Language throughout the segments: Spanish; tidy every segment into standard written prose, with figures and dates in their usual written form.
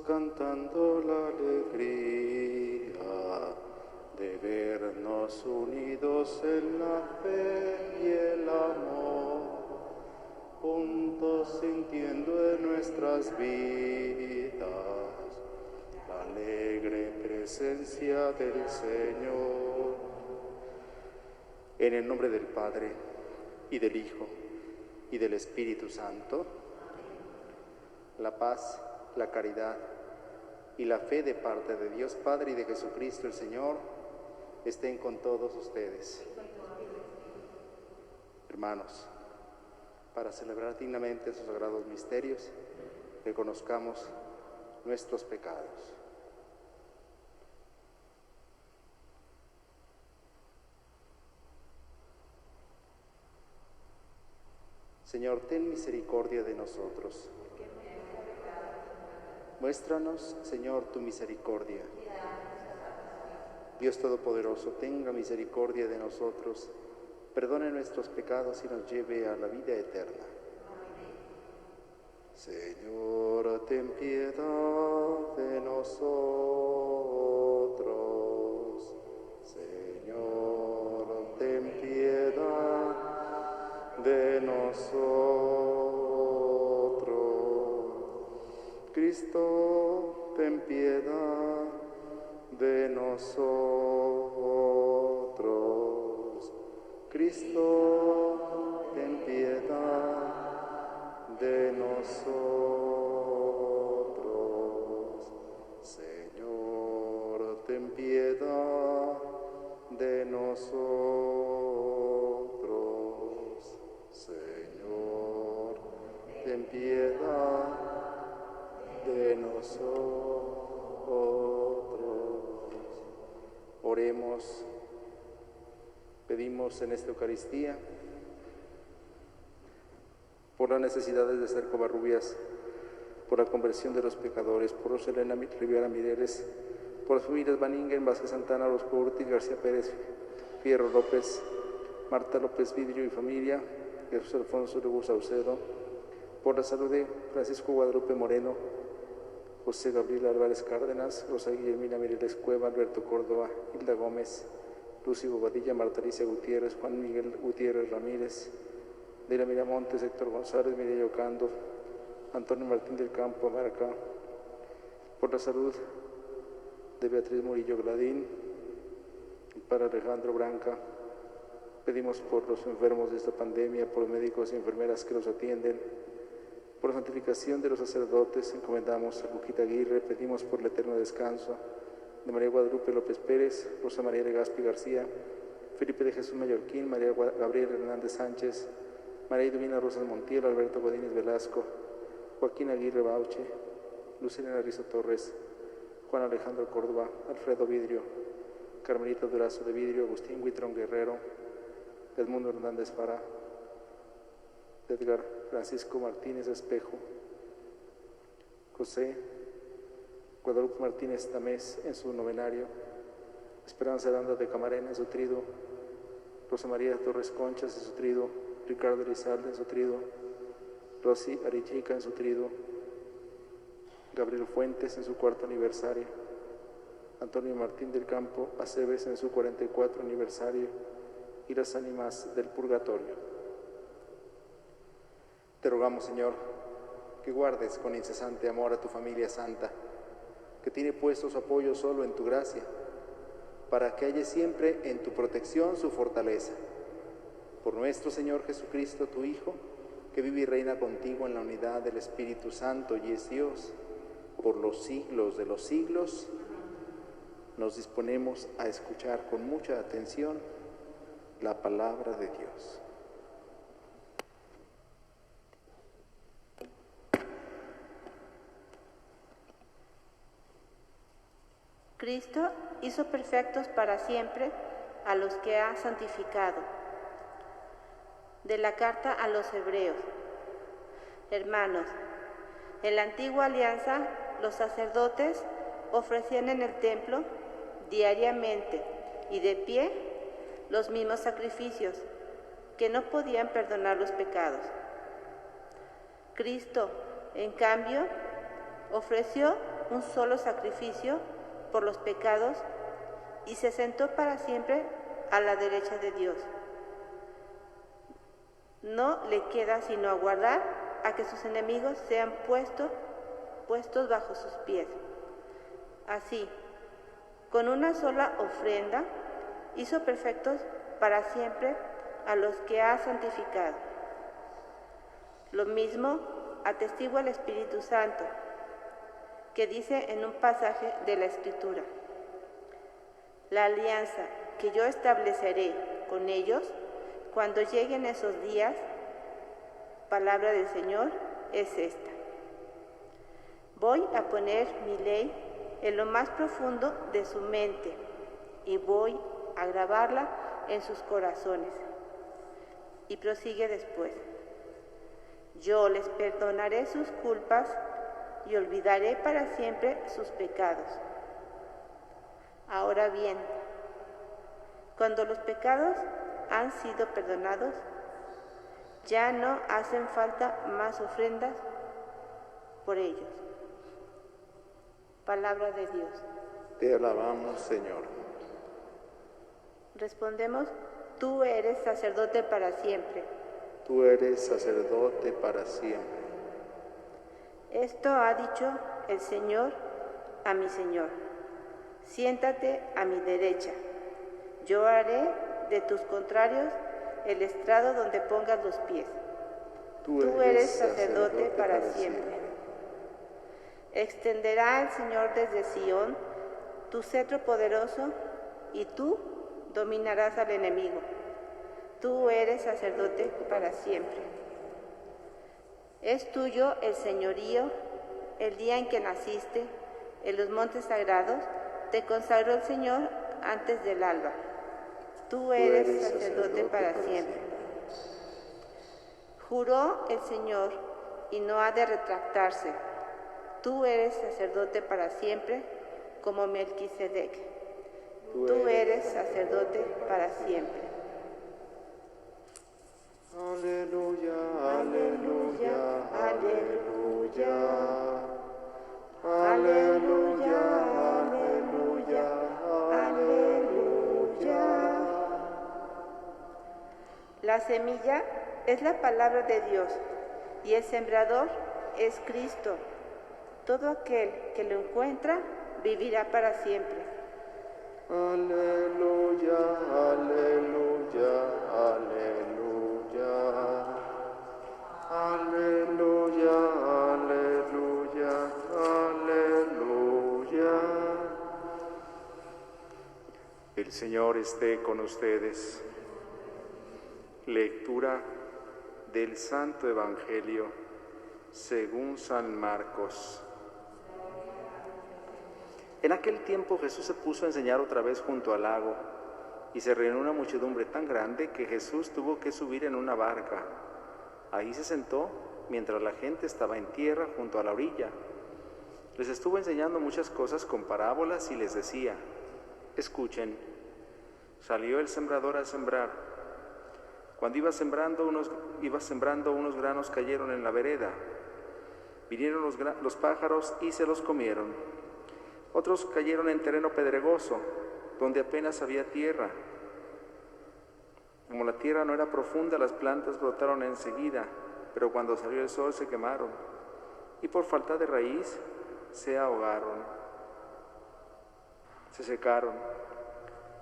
cantando la alegría de vernos unidos en la fe y el amor, juntos sintiendo en nuestras vidas la alegre presencia del Señor. En el nombre del Padre, y del Hijo, y del Espíritu Santo, la paz, la caridad y la fe de parte de Dios Padre y de Jesucristo el Señor estén con todos ustedes. Hermanos, para celebrar dignamente sus sagrados misterios, reconozcamos nuestros pecados. Señor, ten misericordia de nosotros. Muéstranos, Señor, tu misericordia. Dios Todopoderoso, tenga misericordia de nosotros, perdone nuestros pecados y nos lleve a la vida eterna. Señor, ten piedad de nosotros. Señor, ten piedad de nosotros. Cristo, ten piedad de nosotros. Cristo, ten piedad de nosotros. Señor, ten piedad de nosotros. Señor, ten piedad de nosotros. Oremos. Pedimos en esta Eucaristía por las necesidades de ser Covarrubias, por la conversión de los pecadores, por los Elena Rivera Mireles, por las familias Vaningen, Vázquez Santana, Los Curtis, García Pérez, Fierro López, Marta López Vidrio y familia, Jesús Alfonso Lugo Saucedo, por la salud de Francisco Guadalupe Moreno, José Gabriel Álvarez Cárdenas, Rosa Guillermina Mireles Cueva, Alberto Córdoba, Hilda Gómez, Lucy Bobadilla, Marta Alicia Gutiérrez, Juan Miguel Gutiérrez Ramírez, Delia Miramontes, Héctor González, Mireya Ocando, Antonio Martín del Campo, Amaracá, por la salud de Beatriz Murillo Gladín, para Alejandro Branca. Pedimos por los enfermos de esta pandemia, por los médicos y enfermeras que los atienden, por la santificación de los sacerdotes, encomendamos a Luquita Aguirre, pedimos por el eterno descanso de María Guadalupe López Pérez, Rosa María Legaspi García, Felipe de Jesús Mallorquín, María Gabriel Hernández Sánchez, María Idumina Rosas Montiel, Alberto Godínez Velasco, Joaquín Aguirre Bauche, Lucilena Rizo Torres, Juan Alejandro Córdoba, Alfredo Vidrio, Carmelita Durazo de Vidrio, Agustín Huitrón Guerrero, Edmundo Hernández Fará, Edgar Francisco Martínez Espejo, José Guadalupe Martínez Tamés en su novenario, Esperanza Aranda de Camarena en su trido, Rosa María Torres Conchas en su trido, Ricardo Elizalde en su trido, Rosy Arichica en su trido, Gabriel Fuentes en su 4º aniversario, Antonio Martín del Campo Aceves en su 44 aniversario y las ánimas del purgatorio. Te rogamos, Señor, que guardes con incesante amor a tu familia santa, que tiene puesto su apoyo solo en tu gracia, para que halle siempre en tu protección su fortaleza. Por nuestro Señor Jesucristo, tu Hijo, que vive y reina contigo en la unidad del Espíritu Santo y es Dios, por los siglos de los siglos, nos disponemos a escuchar con mucha atención la palabra de Dios. Cristo hizo perfectos para siempre a los que ha santificado. De la carta a los Hebreos. Hermanos, en la antigua alianza los sacerdotes ofrecían en el templo diariamente y de pie los mismos sacrificios que no podían perdonar los pecados. Cristo, en cambio, ofreció un solo sacrificio por los pecados y se sentó para siempre a la derecha de Dios. No le queda sino aguardar a que sus enemigos sean puestos bajo sus pies. Así, con una sola ofrenda, hizo perfectos para siempre a los que ha santificado. Lo mismo atestigua el Espíritu Santo, que dice en un pasaje de la Escritura: la alianza que yo estableceré con ellos cuando lleguen esos días, palabra del Señor, es esta: voy a poner mi ley en lo más profundo de su mente y voy a grabarla en sus corazones. Y prosigue después: yo les perdonaré sus culpas y olvidaré para siempre sus pecados. Ahora bien, cuando los pecados han sido perdonados, ya no hacen falta más ofrendas por ellos. Palabra de Dios. Te alabamos, Señor. Respondemos: tú eres sacerdote para siempre. Tú eres sacerdote para siempre. Esto ha dicho el Señor a mi Señor: siéntate a mi derecha. Yo haré de tus contrarios el estrado donde pongas los pies. Tú eres sacerdote para siempre. Extenderá el Señor desde Sión tu cetro poderoso, y tú dominarás al enemigo. Tú eres sacerdote para siempre. Es tuyo el señorío, el día en que naciste, en los montes sagrados, te consagró el Señor antes del alba. Tú eres sacerdote para siempre. Juró el Señor y no ha de retractarse. Tú eres sacerdote para siempre, como Melquisedec. Tú eres sacerdote para siempre. Aleluya, aleluya, aleluya. Aleluya, aleluya, aleluya. La semilla es la palabra de Dios y el sembrador es Cristo. Todo aquel que lo encuentra vivirá para siempre. Aleluya, aleluya, aleluya. Aleluya, aleluya, aleluya. El Señor esté con ustedes. Lectura del Santo Evangelio según San Marcos. En aquel tiempo Jesús se puso a enseñar otra vez junto al lago, y se reunió una muchedumbre tan grande que Jesús tuvo que subir en una barca. Ahí se sentó mientras la gente estaba en tierra junto a la orilla. Les estuvo enseñando muchas cosas con parábolas y les decía: escuchen. Salió el sembrador a sembrar. Cuando iba sembrando, unos granos cayeron en la vereda. Vinieron los pájaros y se los comieron. Otros cayeron en terreno pedregoso, donde apenas había tierra. Como la tierra no era profunda, las plantas brotaron enseguida, pero cuando salió el sol se quemaron, y por falta de raíz se ahogaron, se secaron.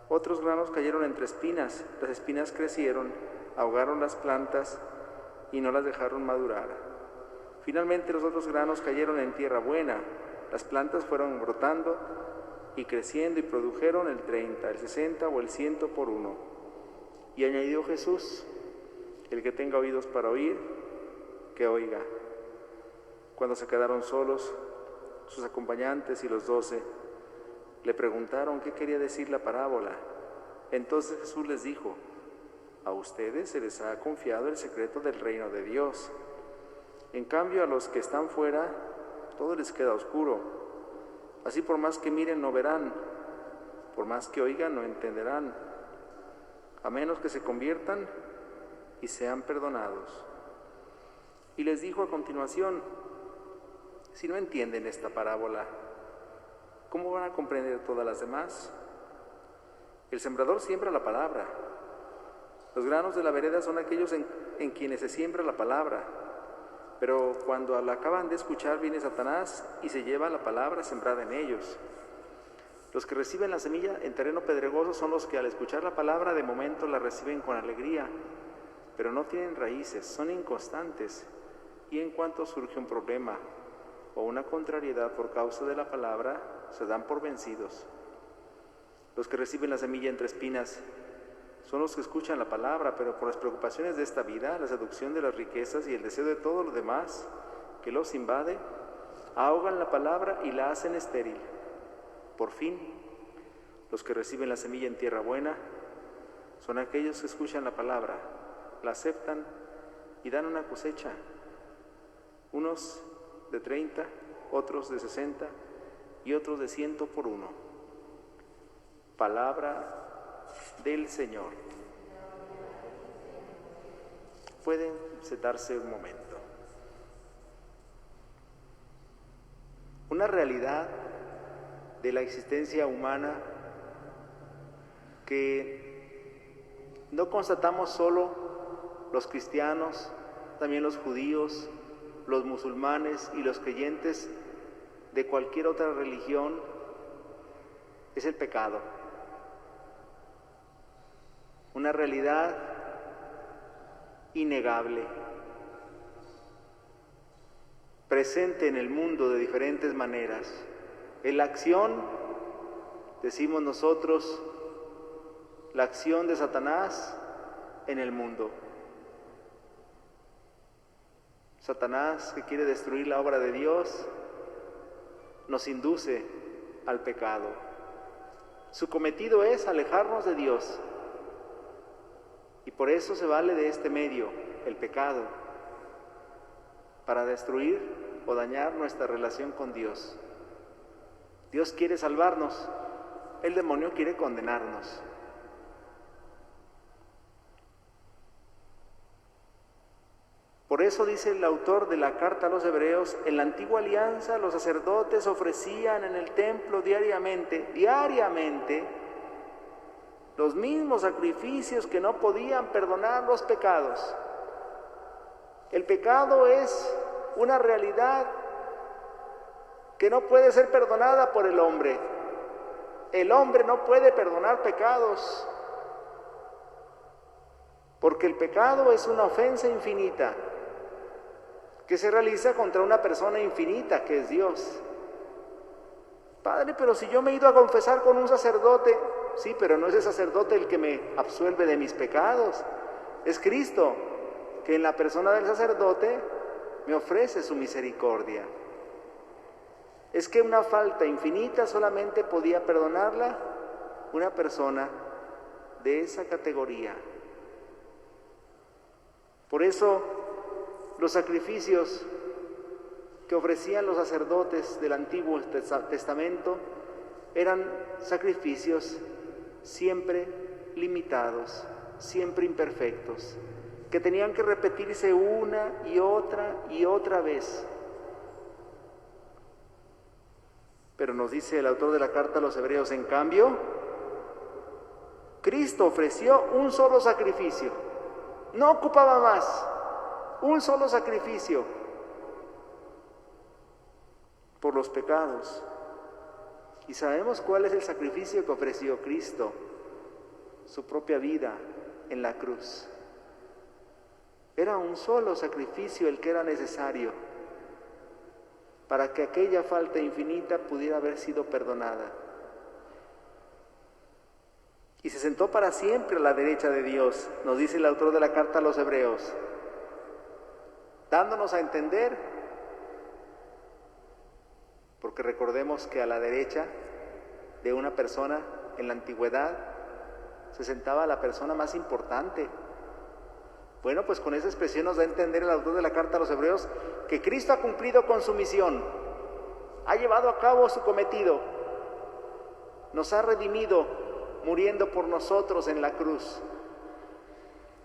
Otros granos cayeron entre espinas, las espinas crecieron, ahogaron las plantas y no las dejaron madurar. Finalmente los otros granos cayeron en tierra buena. Las plantas fueron brotando y creciendo y produjeron el 30, el 60 o el 100 por uno. Y añadió Jesús: el que tenga oídos para oír, que oiga. Cuando se quedaron solos, sus acompañantes y los 12 le preguntaron qué quería decir la parábola. Entonces Jesús les dijo: a ustedes se les ha confiado el secreto del reino de Dios. En cambio, a los que están fuera, todo les queda oscuro. Así, por más que miren, no verán, por más que oigan, no entenderán, a menos que se conviertan y sean perdonados. Y les dijo a continuación: si no entienden esta parábola, ¿cómo van a comprender todas las demás? El sembrador siembra la palabra. Los granos de la vereda son aquellos en quienes se siembra la palabra. Pero cuando la acaban de escuchar, viene Satanás y se lleva la palabra sembrada en ellos. Los que reciben la semilla en terreno pedregoso son los que al escuchar la palabra de momento la reciben con alegría, pero no tienen raíces, son inconstantes, y en cuanto surge un problema o una contrariedad por causa de la palabra, se dan por vencidos. Los que reciben la semilla entre espinas son los que escuchan la palabra, pero por las preocupaciones de esta vida, la seducción de las riquezas y el deseo de todo lo demás que los invade, ahogan la palabra y la hacen estéril. Por fin, los que reciben la semilla en tierra buena son aquellos que escuchan la palabra, la aceptan y dan una cosecha, unos de 30, otros de 60 y otros de 100 por uno. Palabra del Señor. Pueden sentarse un momento. Una realidad de la existencia humana que no constatamos solo los cristianos, también los judíos, los musulmanes y los creyentes de cualquier otra religión, es el pecado. Una realidad innegable, presente en el mundo de diferentes maneras. En la acción, decimos nosotros, la acción de Satanás en el mundo. Satanás, que quiere destruir la obra de Dios, nos induce al pecado. Su cometido es alejarnos de Dios. Y por eso se vale de este medio, el pecado, para destruir o dañar nuestra relación con Dios. Dios quiere salvarnos, el demonio quiere condenarnos. Por eso dice el autor de la carta a los Hebreos, en la antigua alianza los sacerdotes ofrecían en el templo diariamente, los mismos sacrificios que no podían perdonar los pecados. El pecado es una realidad que no puede ser perdonada por el hombre. El hombre no puede perdonar pecados, porque el pecado es una ofensa infinita que se realiza contra una persona infinita que es Dios. Padre, pero si yo me he ido a confesar con un sacerdote, sí, pero no es el sacerdote el que me absuelve de mis pecados, es Cristo, que en la persona del sacerdote me ofrece su misericordia. Es que una falta infinita solamente podía perdonarla una persona de esa categoría. Por eso los sacrificios que ofrecían los sacerdotes del Antiguo Testamento eran sacrificios siempre limitados, siempre imperfectos, que tenían que repetirse una y otra vez. Pero nos dice el autor de la carta a los Hebreos, en cambio, Cristo ofreció un solo sacrificio, no ocupaba más, un solo sacrificio por los pecados. Y sabemos cuál es el sacrificio que ofreció Cristo, su propia vida en la cruz. Era un solo sacrificio el que era necesario para que aquella falta infinita pudiera haber sido perdonada. Y se sentó para siempre a la derecha de Dios, nos dice el autor de la carta a los Hebreos, dándonos a entender, porque recordemos que a la derecha de una persona en la antigüedad se sentaba la persona más importante. Bueno, pues con esa expresión nos da a entender el autor de la carta a los Hebreos que Cristo ha cumplido con su misión, ha llevado a cabo su cometido, nos ha redimido muriendo por nosotros en la cruz.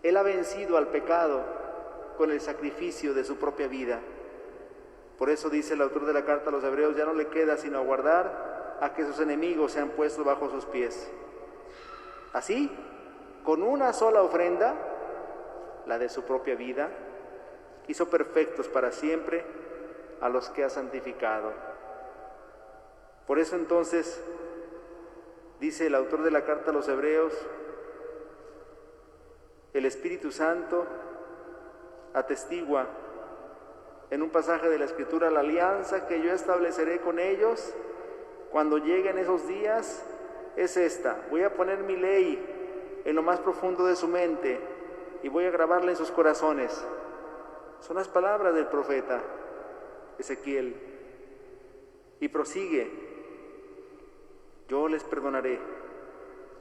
Él ha vencido al pecado con el sacrificio de su propia vida. Por eso dice el autor de la carta a los Hebreos, ya no le queda sino aguardar a que sus enemigos sean puestos bajo sus pies. Así, con una sola ofrenda, la de su propia vida, hizo perfectos para siempre a los que ha santificado. Por eso entonces, dice el autor de la carta a los Hebreos, el Espíritu Santo atestigua en un pasaje de la Escritura: la alianza que yo estableceré con ellos cuando lleguen esos días es esta: voy a poner mi ley en lo más profundo de su mente y voy a grabarla en sus corazones. Son las palabras del profeta Ezequiel. Y prosigue: yo les perdonaré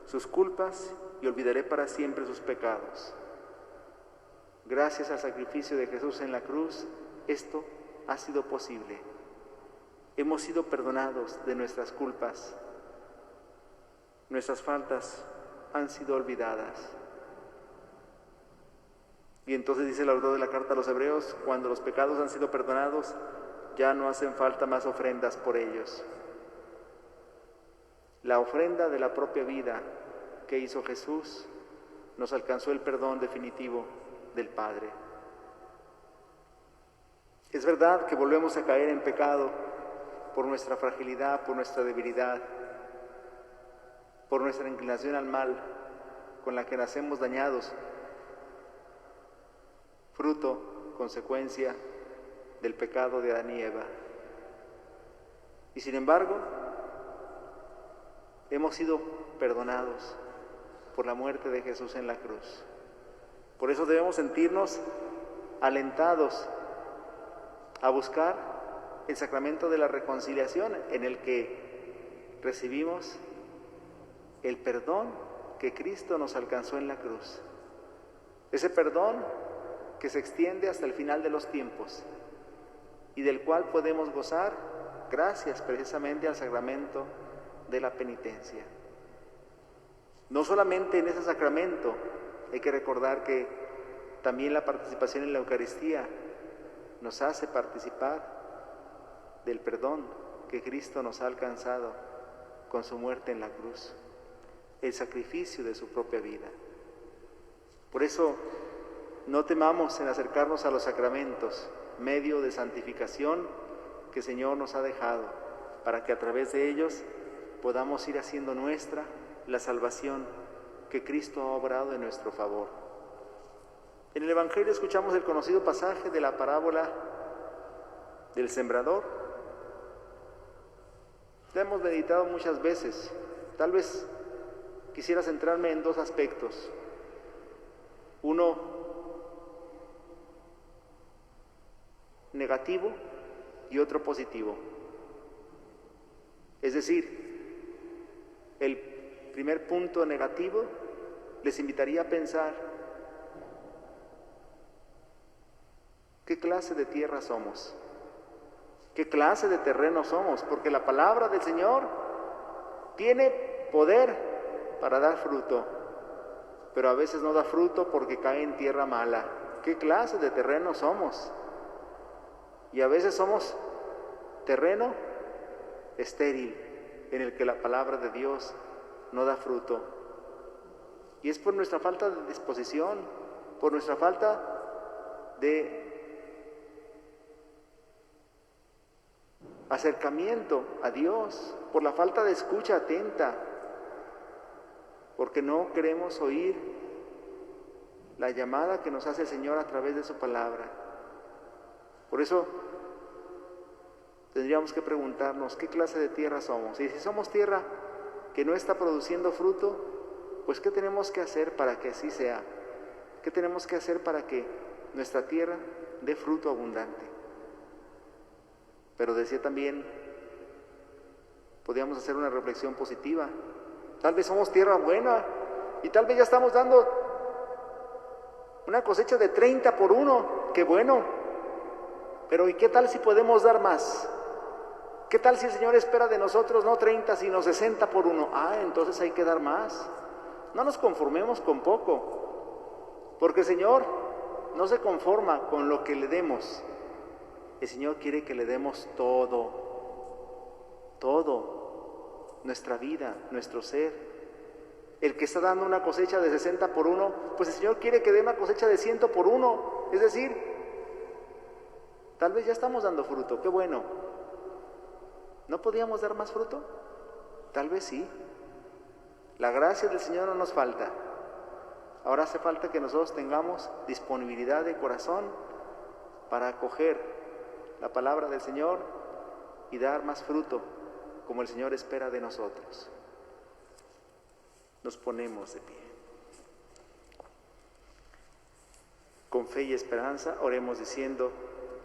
sus culpas y olvidaré para siempre sus pecados. Gracias al sacrificio de Jesús en la cruz, esto ha sido posible. Hemos sido perdonados de nuestras culpas. Nuestras faltas han sido olvidadas. Y entonces dice el autor de la carta a los Hebreos: cuando los pecados han sido perdonados, ya no hacen falta más ofrendas por ellos. La ofrenda de la propia vida que hizo Jesús nos alcanzó el perdón definitivo del Padre. Es verdad que volvemos a caer en pecado por nuestra fragilidad, por nuestra debilidad, por nuestra inclinación al mal con la que nacemos dañados, fruto, consecuencia del pecado de Adán y Eva. Y sin embargo, hemos sido perdonados por la muerte de Jesús en la cruz. Por eso debemos sentirnos alentados a buscar el sacramento de la reconciliación, en el que recibimos el perdón que Cristo nos alcanzó en la cruz. Ese perdón que se extiende hasta el final de los tiempos y del cual podemos gozar gracias precisamente al sacramento de la penitencia. No solamente en ese sacramento, hay que recordar que también la participación en la Eucaristía nos hace participar del perdón que Cristo nos ha alcanzado con su muerte en la cruz, el sacrificio de su propia vida. Por eso, no temamos en acercarnos a los sacramentos, medio de santificación que el Señor nos ha dejado, para que a través de ellos podamos ir haciendo nuestra la salvación que Cristo ha obrado en nuestro favor. En el Evangelio escuchamos el conocido pasaje de la parábola del sembrador. La hemos meditado muchas veces. Tal vez quisiera centrarme en dos aspectos. Uno negativo y otro positivo. Es decir, el primer punto negativo les invitaría a pensar: ¿qué clase de tierra somos? ¿Qué clase de terreno somos? Porque la palabra del Señor tiene poder para dar fruto, pero a veces no da fruto porque cae en tierra mala. ¿Qué clase de terreno somos? Y a veces somos terreno estéril, en el que la palabra de Dios no da fruto. Y es por nuestra falta de disposición, por nuestra falta de acercamiento a Dios, por la falta de escucha atenta, porque no queremos oír la llamada que nos hace el Señor a través de su palabra. Por eso tendríamos que preguntarnos: ¿qué clase de tierra somos? Y si somos tierra que no está produciendo fruto, pues ¿qué tenemos que hacer para que así sea? ¿Qué tenemos que hacer para que nuestra tierra dé fruto abundante? Pero decía también, podríamos hacer una reflexión positiva. Tal vez somos tierra buena y tal vez ya estamos dando una cosecha de 30 por 1, qué bueno. Pero ¿y qué tal si podemos dar más? ¿Qué tal si el Señor espera de nosotros no 30 sino 60 por 1? Entonces hay que dar más. No nos conformemos con poco, porque el Señor no se conforma con lo que le demos. El Señor quiere que le demos todo, todo. nuestra vida, nuestro ser. El que está dando una cosecha de 60 por 1, pues el Señor quiere que dé una cosecha de 100 por 1. Es decir, tal vez ya estamos dando fruto, qué bueno. ¿No podíamos dar más fruto? Tal vez sí. La gracia del Señor no nos falta. Ahora hace falta que nosotros tengamos disponibilidad de corazón para acoger la palabra del Señor y dar más fruto, como el Señor espera de nosotros. Nos ponemos de pie. Con fe y esperanza oremos diciendo: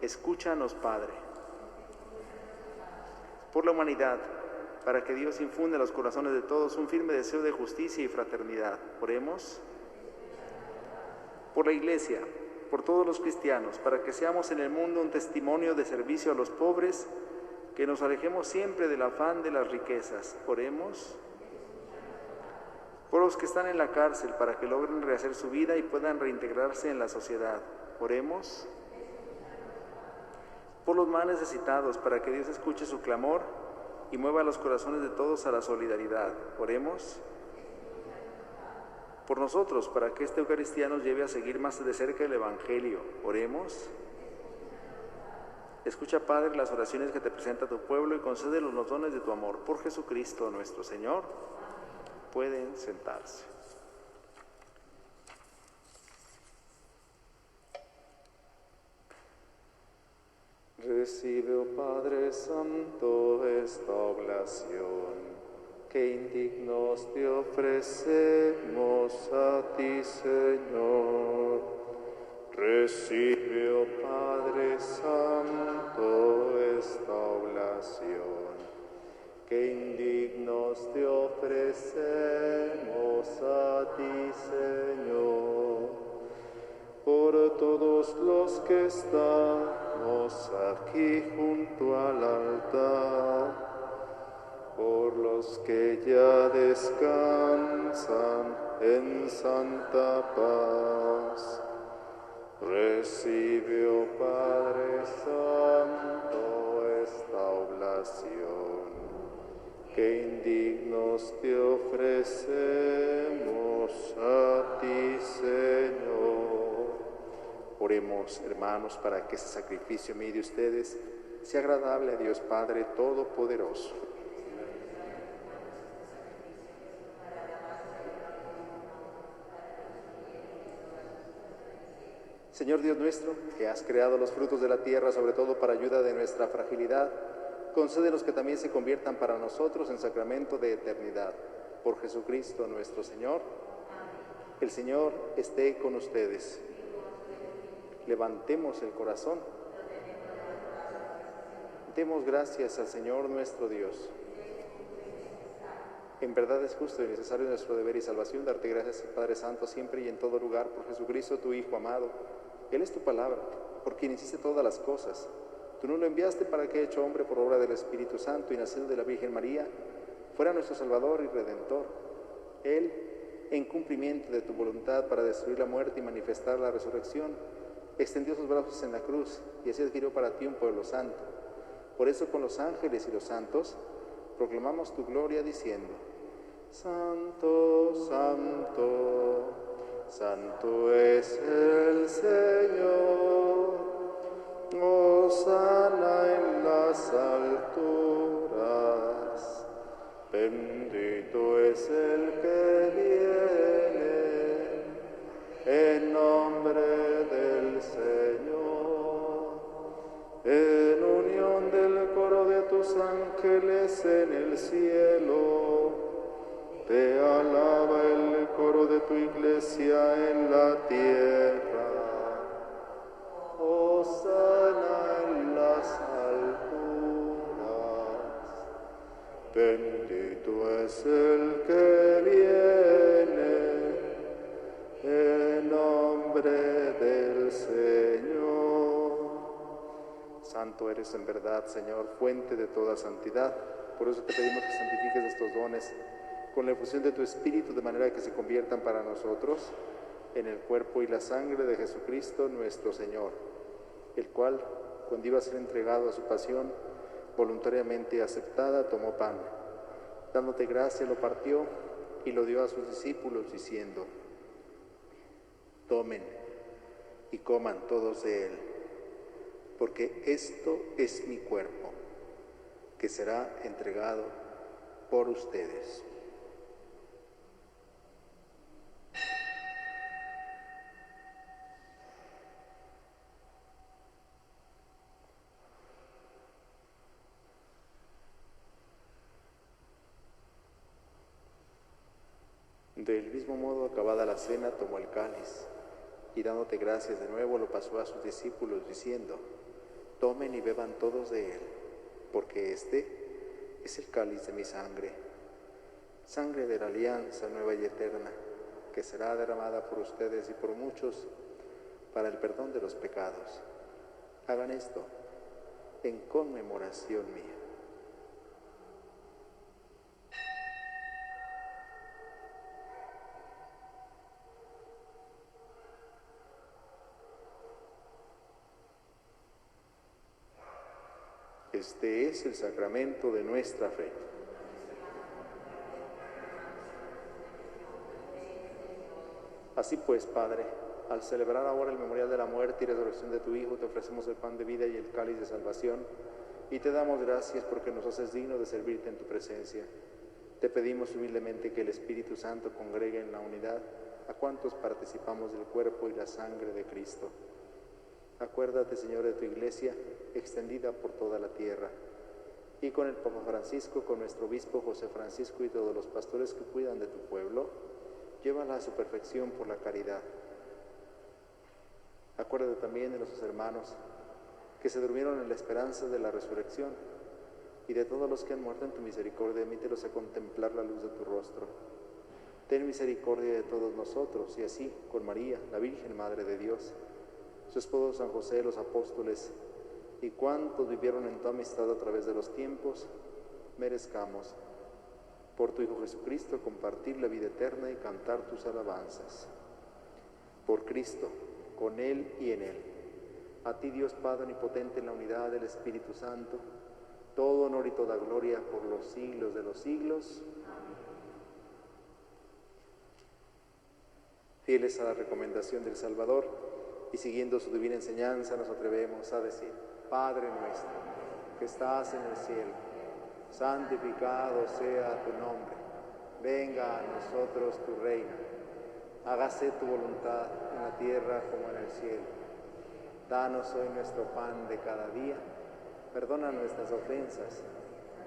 escúchanos, Padre. Por la humanidad, para que Dios infunde en los corazones de todos un firme deseo de justicia y fraternidad. Oremos. Por la Iglesia, por todos los cristianos, para que seamos en el mundo un testimonio de servicio a los pobres, que nos alejemos siempre del afán de las riquezas. Oremos. Por los que están en la cárcel, para que logren rehacer su vida y puedan reintegrarse en la sociedad. Oremos. Por los más necesitados, para que Dios escuche su clamor y mueva los corazones de todos a la solidaridad. Oremos. Por nosotros, para que esta Eucaristía nos lleve a seguir más de cerca el Evangelio. Oremos. Escucha, Padre, las oraciones que te presenta tu pueblo y concédenos los dones de tu amor. Por Jesucristo nuestro Señor. Pueden sentarse. Recibe, oh Padre Santo, esta oblación, que indignos te ofrecemos a ti, Señor. Recibe, oh Padre Santo, esta oblación, que indignos te ofrecemos a ti, Señor. Por todos los que estamos aquí junto al altar, por los que ya descansan en santa paz, recibe, oh Padre Santo, esta oblación, que indignos te ofrecemos a ti, Señor. Oremos, hermanos, para que ese sacrificio mío de ustedes sea agradable a Dios Padre Todopoderoso. Señor Dios nuestro, que has creado los frutos de la tierra, sobre todo para ayuda de nuestra fragilidad, concédenos que también se conviertan para nosotros en sacramento de eternidad. Por Jesucristo nuestro Señor. El Señor esté con ustedes. Levantemos el corazón. Demos gracias al Señor nuestro Dios. En verdad es justo y necesario nuestro deber y salvación darte gracias, Padre Santo, siempre y en todo lugar, por Jesucristo, tu Hijo amado. Él es tu palabra, por quien hiciste todas las cosas. Tú nos lo enviaste para que, hecho hombre por obra del Espíritu Santo y nacido de la Virgen María, fuera nuestro Salvador y Redentor. Él, en cumplimiento de tu voluntad para destruir la muerte y manifestar la resurrección, extendió sus brazos en la cruz y así adquirió para ti un pueblo santo. Por eso, con los ángeles y los santos, proclamamos tu gloria diciendo: Santo, Santo, Santo es el Señor, hosana en las alturas, bendito es el que viene en nombre del Señor, en unión del coro de tus ángeles en el cielo. Te alaba el coro de tu iglesia en la tierra. Hosana en las alturas. Bendito es el que viene en nombre del Señor. Santo eres en verdad, Señor, fuente de toda santidad. Por eso te pedimos que santifiques estos dones con la efusión de tu Espíritu, de manera que se conviertan para nosotros en el cuerpo y la sangre de Jesucristo nuestro Señor, el cual, cuando iba a ser entregado a su pasión, voluntariamente aceptada, tomó pan, Dándote gracia, lo partió y lo dio a sus discípulos, diciendo: tomen y coman todos de él, porque esto es mi cuerpo, que será entregado por ustedes. Del mismo modo, acabada la cena, tomó el cáliz, y dándote gracias de nuevo, lo pasó a sus discípulos, diciendo: tomen y beban todos de él, porque este es el cáliz de mi sangre, sangre de la alianza nueva y eterna, que será derramada por ustedes y por muchos para el perdón de los pecados. Hagan esto en conmemoración mía. Este es el sacramento de nuestra fe. Así pues, Padre, al celebrar ahora el memorial de la muerte y resurrección de tu Hijo, te ofrecemos el pan de vida y el cáliz de salvación, y te damos gracias porque nos haces digno de servirte en tu presencia. Te pedimos humildemente que el Espíritu Santo congregue en la unidad a cuantos participamos del cuerpo y la sangre de Cristo. Acuérdate, Señor, de tu Iglesia, extendida por toda la tierra, y con el Papa Francisco, con nuestro obispo José Francisco y todos los pastores que cuidan de tu pueblo, llévala a su perfección por la caridad. Acuérdate también de nuestros hermanos que se durmieron en la esperanza de la resurrección, y de todos los que han muerto en tu misericordia, admítelos a contemplar la luz de tu rostro. Ten misericordia de todos nosotros, y así, con María, la Virgen Madre de Dios, su esposo San José, los apóstoles, y cuantos vivieron en tu amistad a través de los tiempos, merezcamos, por tu Hijo Jesucristo, compartir la vida eterna y cantar tus alabanzas. Por Cristo, con Él y en Él, a ti, Dios Padre omnipotente, en la unidad del Espíritu Santo, todo honor y toda gloria por los siglos de los siglos. Fieles a la recomendación del Salvador y siguiendo su divina enseñanza, nos atrevemos a decir: Padre nuestro, que estás en el cielo, santificado sea tu nombre. Venga a nosotros tu reino. Hágase tu voluntad en la tierra como en el cielo. Danos hoy nuestro pan de cada día. Perdona nuestras ofensas,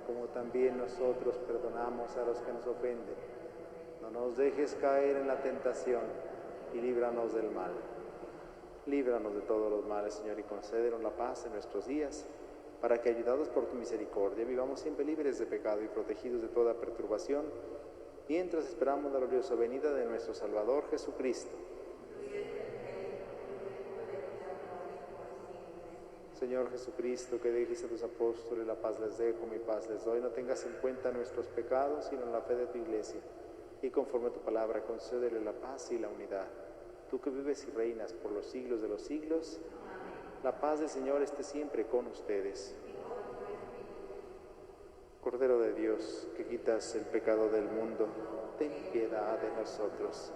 como también nosotros perdonamos a los que nos ofenden. No nos dejes caer en la tentación y líbranos del mal. Líbranos de todos los males, Señor, y concédenos la paz en nuestros días, para que, ayudados por tu misericordia, vivamos siempre libres de pecado y protegidos de toda perturbación, mientras esperamos la gloriosa venida de nuestro Salvador Jesucristo. Señor Jesucristo, que dijiste a tus apóstoles: la paz les dejo, mi paz les doy, no tengas en cuenta nuestros pecados, sino la fe de tu Iglesia, y conforme a tu palabra, concédele la paz y la unidad. Tú que vives y reinas por los siglos de los siglos, la paz del Señor esté siempre con ustedes. Cordero de Dios, que quitas el pecado del mundo, ten piedad de nosotros.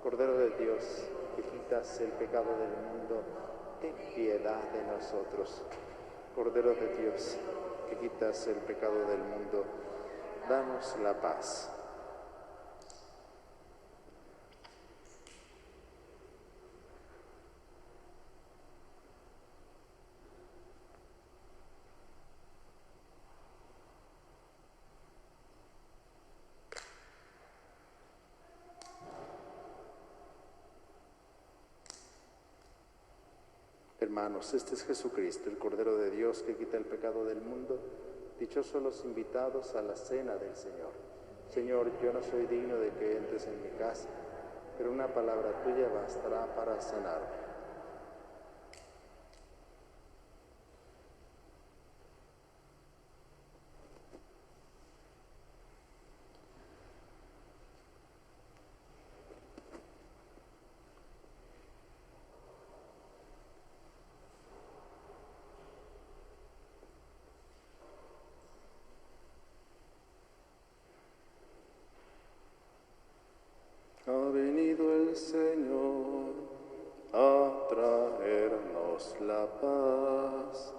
Cordero de Dios, que quitas el pecado del mundo, ten piedad de nosotros. Cordero de Dios, que quitas el pecado del mundo, danos la paz. Hermanos, este es Jesucristo, el Cordero de Dios, que quita el pecado del mundo. Dichosos los invitados a la cena del Señor. Señor, yo no soy digno de que entres en mi casa, pero una palabra tuya bastará para sanarme. traernos la paz.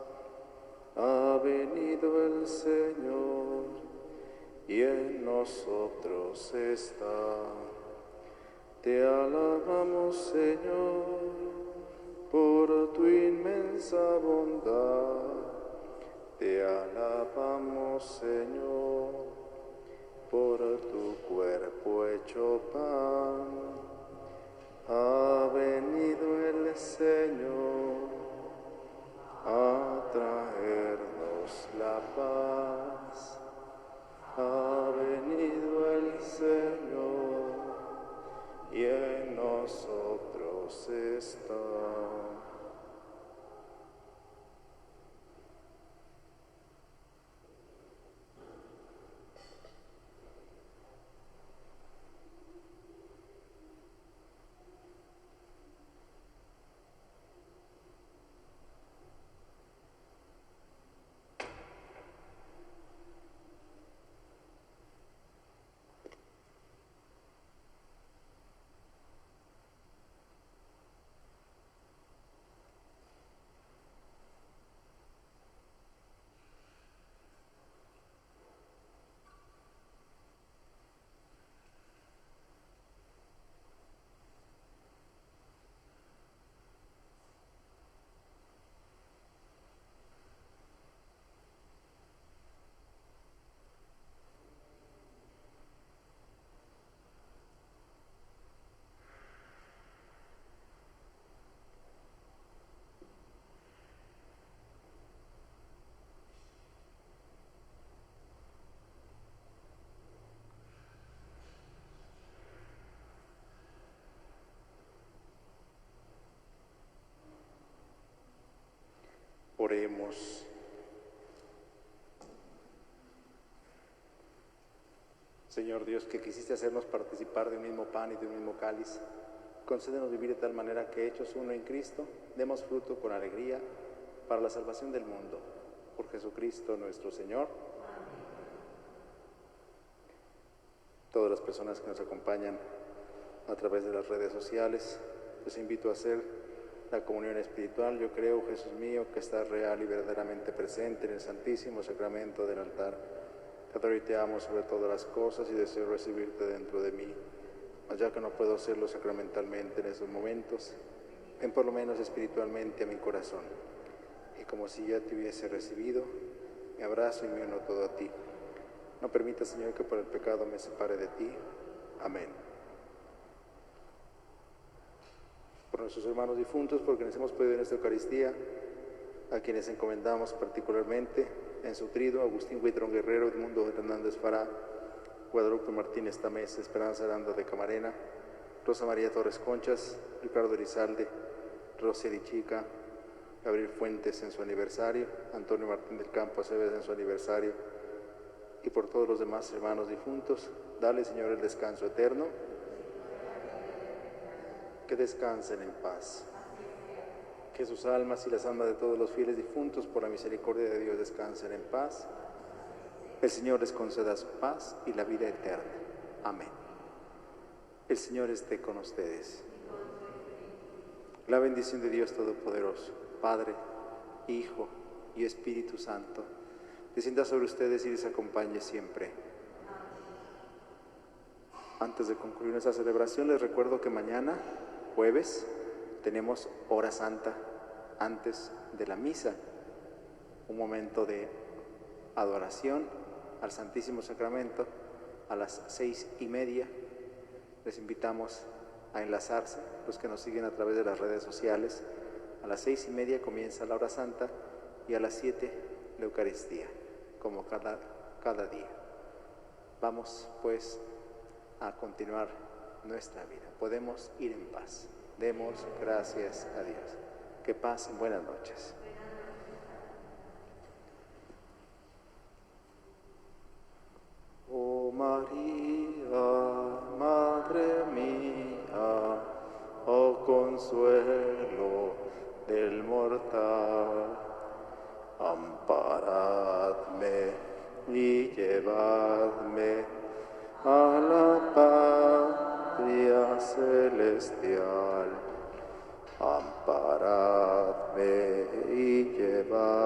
Ha venido el Señor y en nosotros está. Te alabamos, Señor, por tu inmensa bondad. Te alabamos, Señor, por tu cuerpo hecho pan. Ha venido el Señor a traernos la paz. Ha venido el Señor y en nosotros está. Oremos. Señor Dios, que quisiste hacernos participar de un mismo pan y de un mismo cáliz, concédenos vivir de tal manera que, hechos uno en Cristo, demos fruto con alegría para la salvación del mundo. Por Jesucristo nuestro Señor. Todas las personas que nos acompañan a través de las redes sociales, les invito a hacer la comunión espiritual. Yo creo, Jesús mío, que estás real y verdaderamente presente en el Santísimo Sacramento del altar. Te adoro y te amo sobre todas las cosas y deseo recibirte dentro de mí. Mas ya que no puedo hacerlo sacramentalmente en estos momentos, ven por lo menos espiritualmente a mi corazón. Y como si ya te hubiese recibido, me abrazo y me uno todo a ti. No permitas, Señor, que por el pecado me separe de ti. Amén. Por nuestros hermanos difuntos, por quienes hemos pedido en esta Eucaristía, a quienes encomendamos particularmente en su trido: Agustín Huitrón Guerrero, Edmundo Hernández Fará, Guadalupe Martínez Tamés, Esperanza Aranda de Camarena, Rosa María Torres Conchas, Ricardo Elizalde, Rosia Chica, Gabriel Fuentes en su aniversario, Antonio Martín del Campo Aceves en su aniversario, y por todos los demás hermanos difuntos, dale, Señor, el descanso eterno. Que descansen en paz. Que sus almas y las almas de todos los fieles difuntos, por la misericordia de Dios, descansen en paz. El Señor les conceda su paz y la vida eterna. Amén. El Señor esté con ustedes. La bendición de Dios Todopoderoso, Padre, Hijo y Espíritu Santo, descienda sobre ustedes y les acompañe siempre. Antes de concluir nuestra celebración, les recuerdo que mañana, jueves, tenemos hora santa antes de la misa, un momento de adoración al Santísimo Sacramento a las 6:30. Les invitamos a enlazarse, los que nos siguen a través de las redes sociales. A las 6:30 comienza la hora santa y a las 7 la Eucaristía, como cada día. Vamos pues a continuar nuestra vida. Podemos ir en paz. Demos gracias a Dios. Que pasen buenas noches. Oh María, Madre mía, oh consuelo del mortal, amparadme y llevadme a la patria celestial. Amparadme Ve y lleva